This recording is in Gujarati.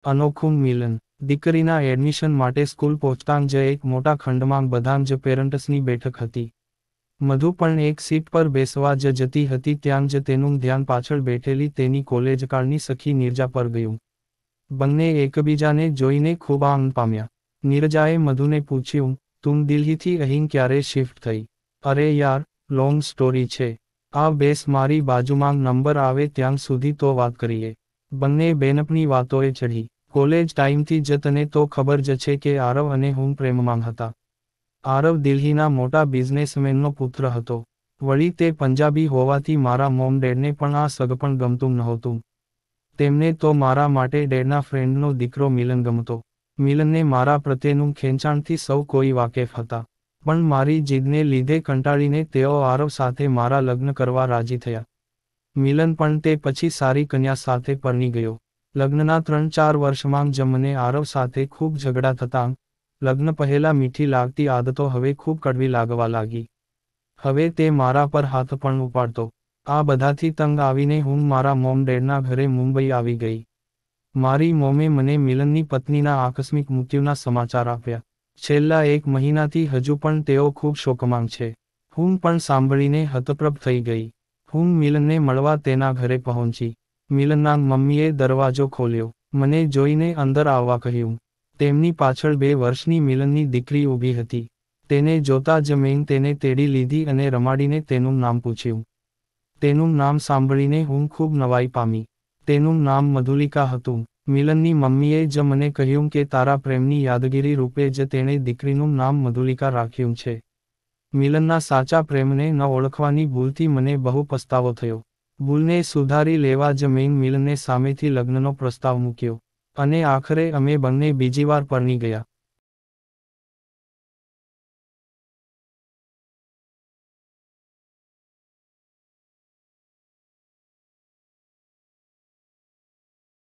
અનોખું મિલન. દીકરીના એડમિશન માટે સ્કૂલ પહોંચતાં જ એક મોટા ખંડમાં બધાં જ પેરન્ટ્સની બેઠક હતી. મધુ પણ એક સીટ પર બેસવા જ જતી હતી ત્યાં જ તેનું ધ્યાન પાછળ બેઠેલી તેની કોલેજકાળની સખી નીરજા પર ગયું. બંને એકબીજાને જોઈને ખૂબ આનંદ પામ્યા. નીરજાએ મધુને પૂછ્યું, તું દિલ્હીથી અહીં ક્યારે શિફ્ટ થઈ? અરે યાર, લોંગ સ્ટોરી છે. આ બેસ મારી બાજુમાં નંબર આવે ત્યાં સુધી તો વાત કરીએ. બંને બેનપણી વાતોએ ચઢી. કોલેજ ટાઈમથી જ તને તો ખબર જ છે કે આરવ અને હું પ્રેમમાં હતા. આરવ દિલ્હીના મોટા બિઝનેસમેનનો પુત્ર હતો. વળી તે પંજાબી હોવાથી મારા મોમ ડેડને પણ આ સગપણ ગમતું નહોતું. તેમને તો મારા માટે ડેડના ફ્રેન્ડનો દીકરો મિલન ગમતો. મિલનને મારા પ્રત્યેનું ખેંચાણથી સૌ કોઈ વાકેફ હતા. પણ મારી જીદને લીધે કંટાળીને તેઓ આરવ સાથે મારા લગ્ન કરવા રાજી થયા. મિલન પણ તે પછી સારી કન્યા સાથે પરણી ગયો. લગ્નના 3-4 વર્ષમાં જ મને આરવ સાથે ખૂબ ઝઘડા થતાં, લગ્ન પહેલા મીઠી લાગતી આદતો હવે ખૂબ કડવી લાગવા લાગી. હવે તે મારા પર હાથ પણ ઉપાડતો. આ બધાથી તંગ આવીને હું મારા મોમ ડેડના ઘરે મુંબઈ આવી ગઈ. મારી મોમે મને મિલનની પત્નીના આકસ્મિક મૃત્યુના સમાચાર આપ્યા. છેલ્લા 1 મહિનાથી હજુ પણ તેઓ ખૂબ શોકમાં છે. હું પણ સાંભળીને હતપ્રભ થઈ ગઈ. હું મિલનને મળવા તેના ઘરે પહોંચી. મિલનના મમ્મીએ દરવાજો ખોલ્યો. મને જોઈને અંદર આવવા કહ્યું. તેમની પાછળ 2 વર્ષની મિલનની દીકરી ઊભી હતી. તેને જોતા જ મેં તેને તેડી લીધી અને રમાડીને તેનું નામ પૂછ્યું. તેનું નામ સાંભળીને હું ખૂબ નવાઈ પામી. તેનું નામ મધુલિકા હતું. મિલનની મમ્મીએ જ મને કહ્યું કે તારા પ્રેમની યાદગીરી રૂપે જ તેણે દીકરીનું નામ મધુલિકા રાખ્યું છે. મિલનના સાચા પ્રેમને ન ઓળખવાની ભૂલથી મને બહુ પસ્તાવો થયો. ભૂલને સુધારી લેવા જ મેં મિલનને સામેથી લગ્નનો પ્રસ્તાવ મૂક્યો. અને આખરે અમે બંને બીજીવાર પરણી ગયા.